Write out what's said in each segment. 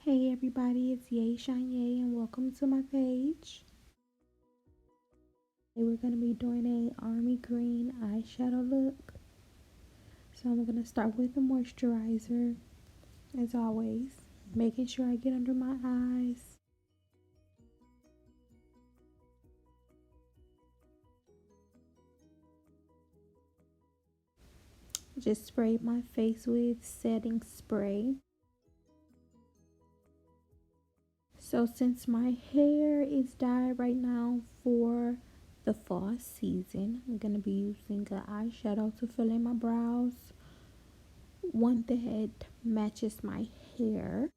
Hey everybody, it's Yay Shanye and welcome to my page. Today we're going to be doing a army green eyeshadow look. So I'm going to start with the moisturizer as always, making sure I get under my eyes. Just sprayed my face with setting spray. So since my hair is dyed right now for the fall season, I'm going to be using an eyeshadow to fill in my brows. One that matches my hair.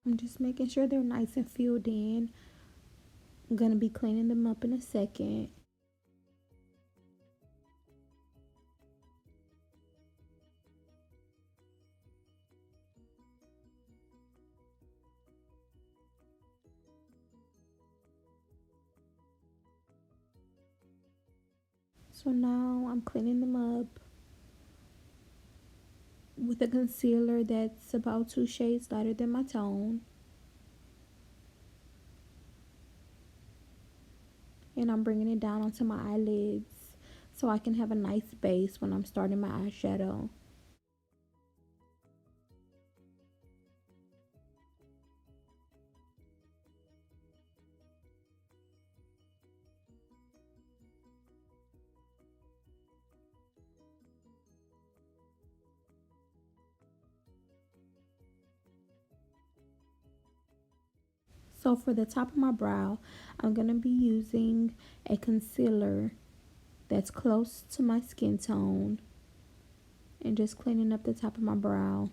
I'm just making sure they're nice and filled in. I'm going to be cleaning them up in a second. So now I'm cleaning them up with a concealer that's about 2 shades lighter than my tone. And I'm bringing it down onto my eyelids so I can have a nice base when I'm starting my eyeshadow. So for the top of my brow, I'm going to be using a concealer that's close to my skin tone and just cleaning up the top of my brow.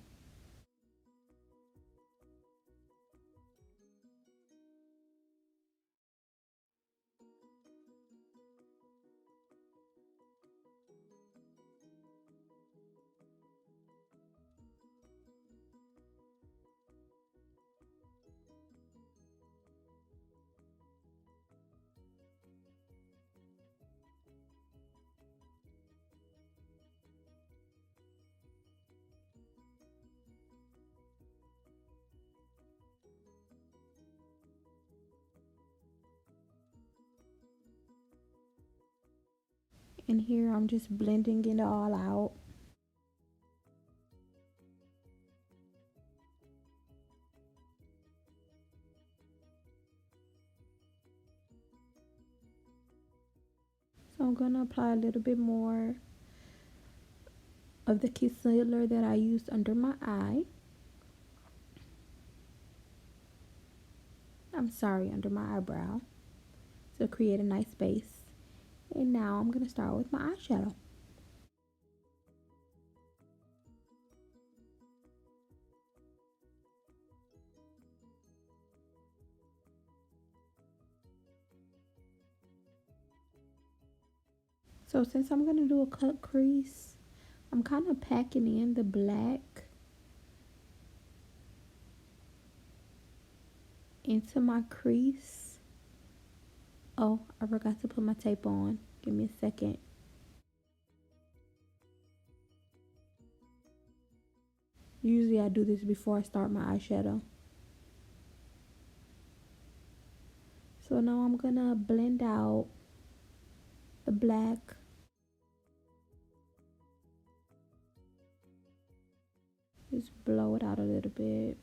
And here I'm just blending it all out. So I'm going to apply a little bit more of the concealer that I used under my eye. Under my eyebrow to create a nice base. And now I'm going to start with my eyeshadow. So since I'm going to do a cut crease, I'm kind of packing in the black into my crease. Oh, I forgot to put my tape on. Give me a second. Usually I do this before I start my eyeshadow. So now I'm going to blend out the black. Just blow it out a little bit.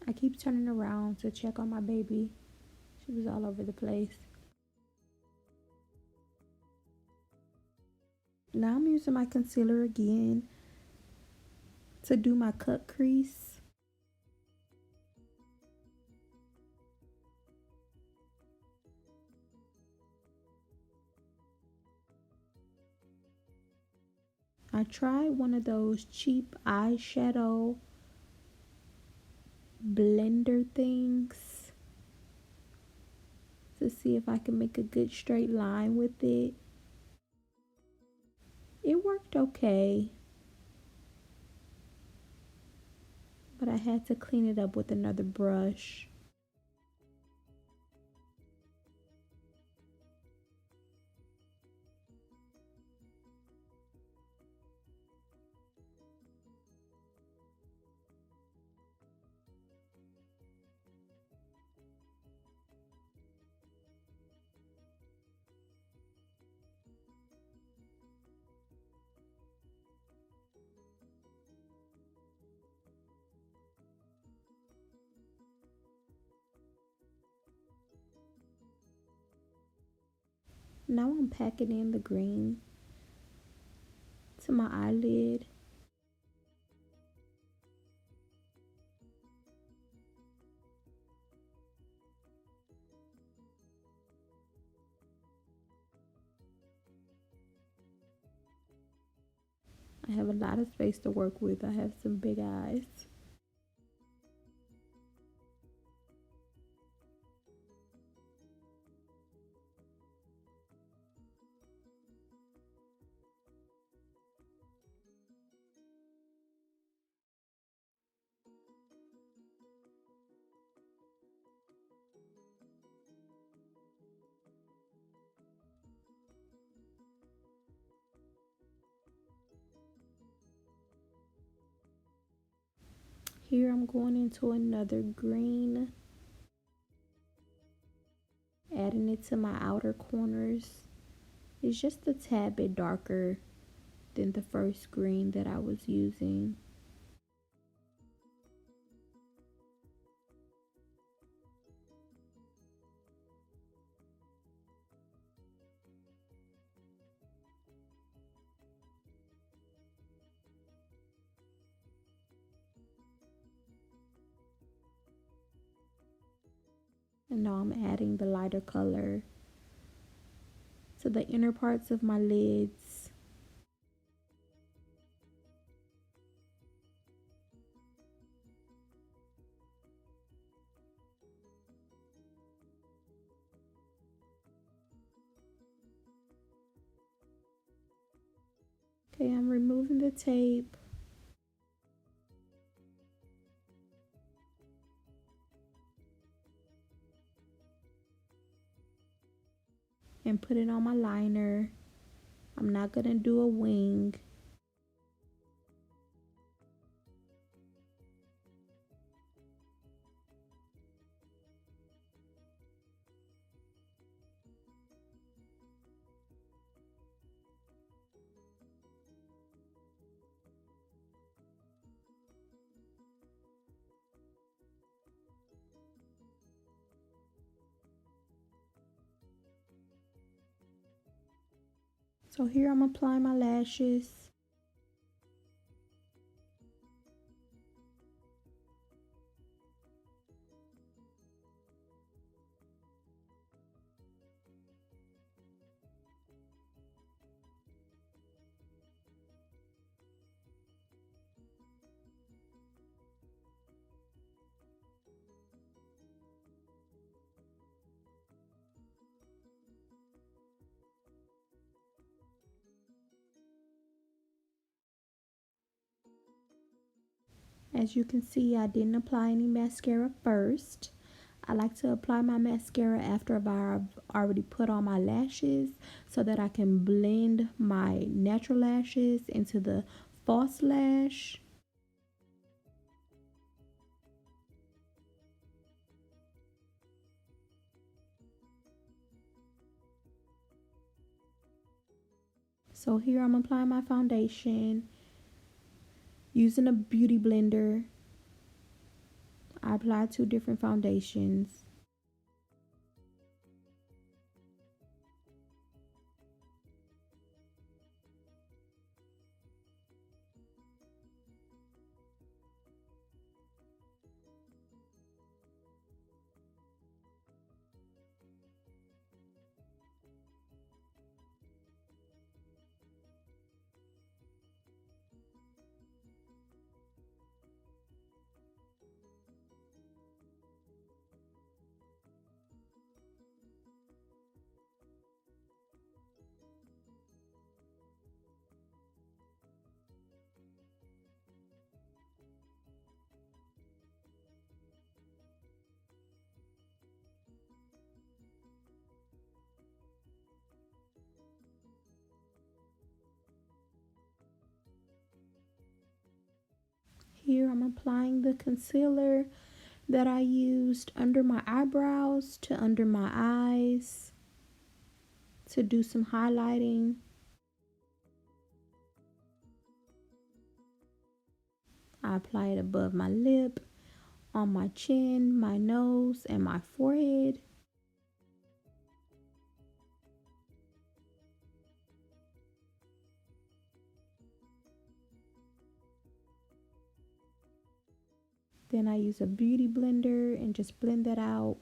I keep turning around to check on my baby. She was all over the place. Now I'm using my concealer again to do my cut crease. I tried one of those cheap eyeshadow blender things to see if I can make a good straight line with it. It worked okay, but I had to clean it up with another brush. Now I'm packing in the green to my eyelid. I have a lot of space to work with. I have some big eyes. Here I'm going into another green, adding it to my outer corners. It's just a tad bit darker than the first green that I was using. And now I'm adding the lighter color to the inner parts of my lids. Okay, I'm removing the tape. And put it on my liner. I'm not gonna do a wing. So here I'm applying my lashes. As you can see, I didn't apply any mascara first. I like to apply my mascara after I've already put on my lashes so that I can blend my natural lashes into the false lash. So here I'm applying my foundation using a beauty blender. I applied two different foundations. Here I'm applying the concealer that I used under my eyebrows to under my eyes to do some highlighting. I apply it above my lip, on my chin, my nose, and my forehead. Then I use a beauty blender and just blend that out.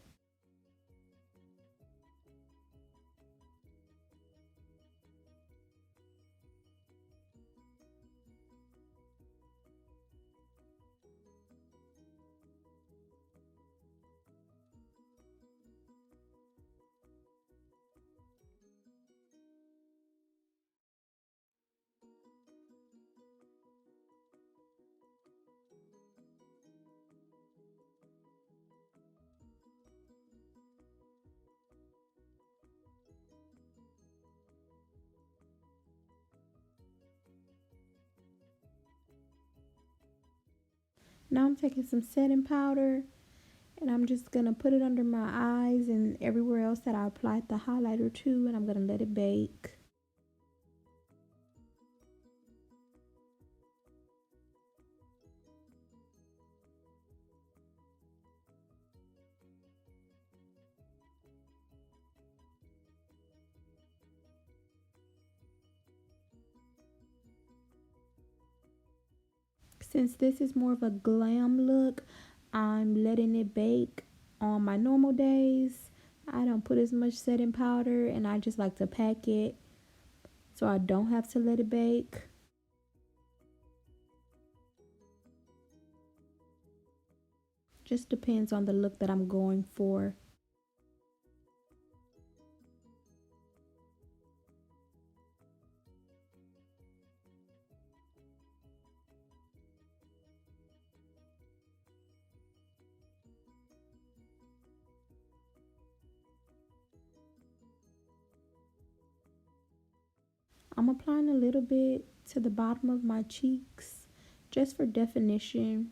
Now I'm taking some setting powder and I'm just going to put it under my eyes and everywhere else that I applied the highlighter to, and I'm going to let it bake. Since this is more of a glam look, I'm letting it bake on my normal days. I don't put as much setting powder and I just like to pack it so I don't have to let it bake. Just depends on the look that I'm going for. I'm applying a little bit to the bottom of my cheeks just for definition.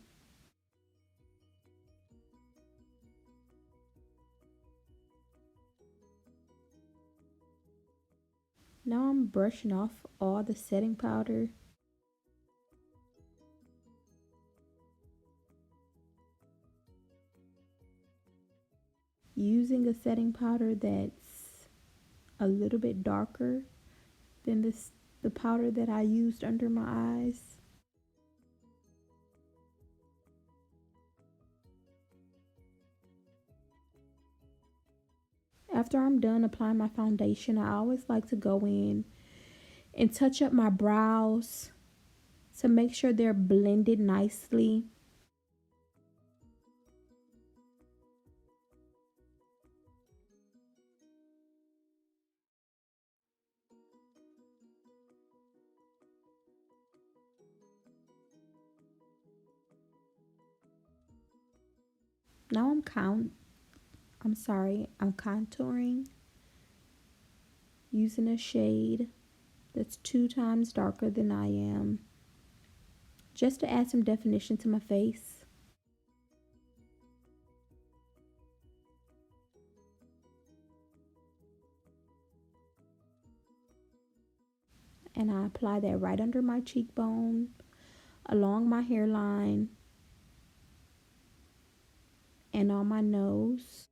Now I'm brushing off all the setting powder. Using a setting powder that's a little bit darker than the powder that I used under my eyes. After I'm done applying my foundation, I always like to go in and touch up my brows to make sure they're blended nicely. Now I'm contouring using a shade that's 2 times darker than I am, just to add some definition to my face. And I apply that right under my cheekbone, along my hairline, and on my nose.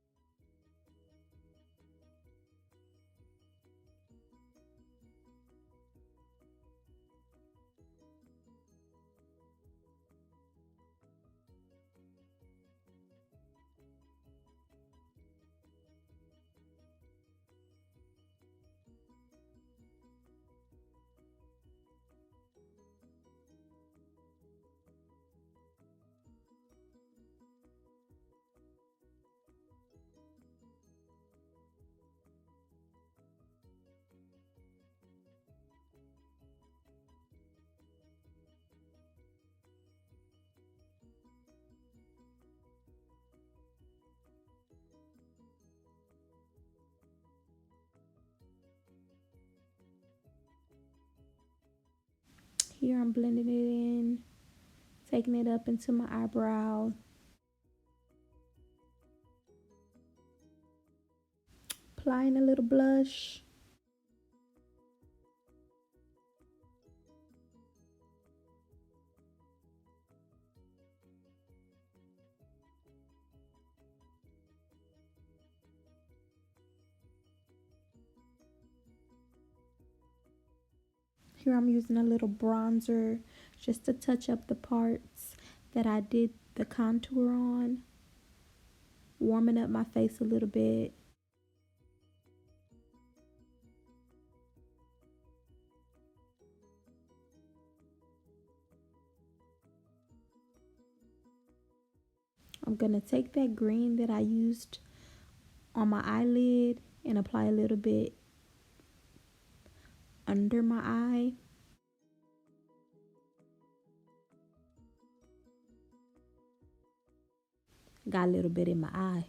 Here I'm blending it in, taking it up into my eyebrow. Applying a little blush. Here I'm using a little bronzer just to touch up the parts that I did the contour on. Warming up my face a little bit. I'm going to take that green that I used on my eyelid and apply a little bit under my eye. Got a little bit in my eye.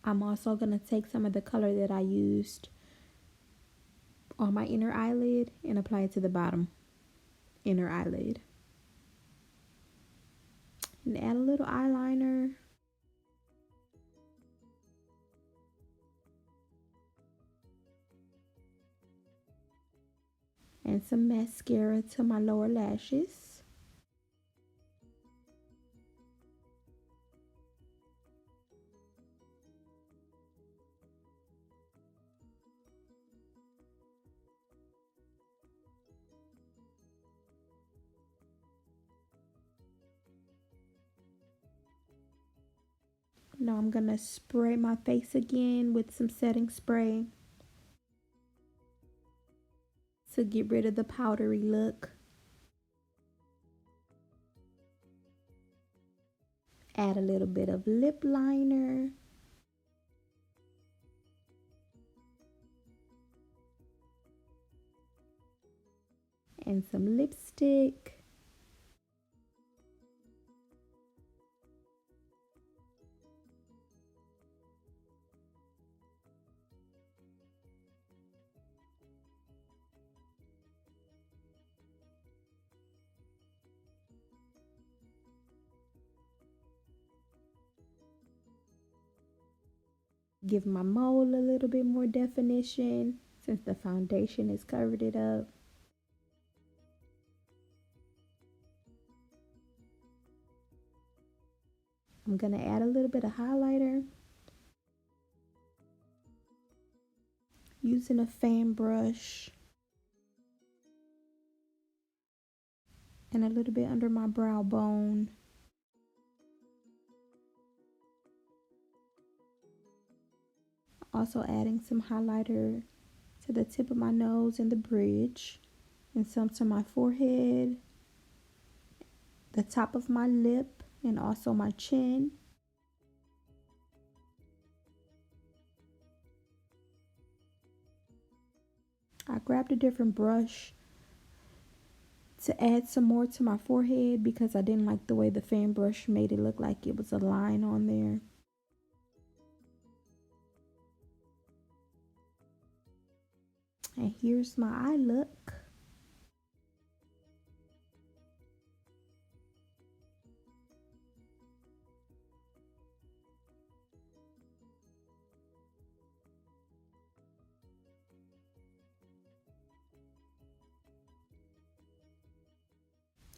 I'm also going to take some of the color that I used on my inner eyelid and apply it to the bottom inner eyelid. And add a little eyeliner. And some mascara to my lower lashes. Now I'm going to spray my face again with some setting spray to get rid of the powdery look. Add a little bit of lip liner. And some lipstick. Give my mole a little bit more definition since the foundation has covered it up. I'm going to add a little bit of highlighter. Using a fan brush. And a little bit under my brow bone. Also adding some highlighter to the tip of my nose and the bridge. And some to my forehead. The top of my lip and also my chin. I grabbed a different brush to add some more to my forehead because I didn't like the way the fan brush made it look like it was a line on there. And here's my eye look.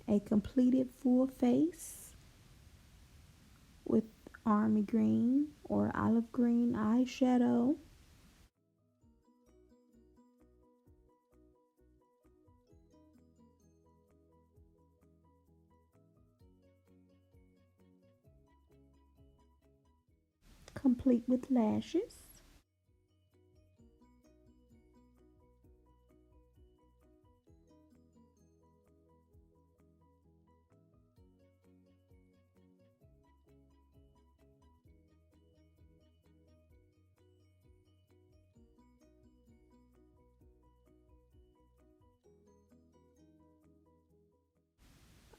a completed full face with army green or olive green eyeshadow. Complete with lashes.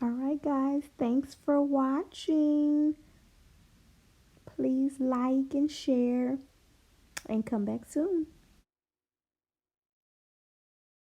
Alright guys, thanks for watching. Please like and share and come back soon.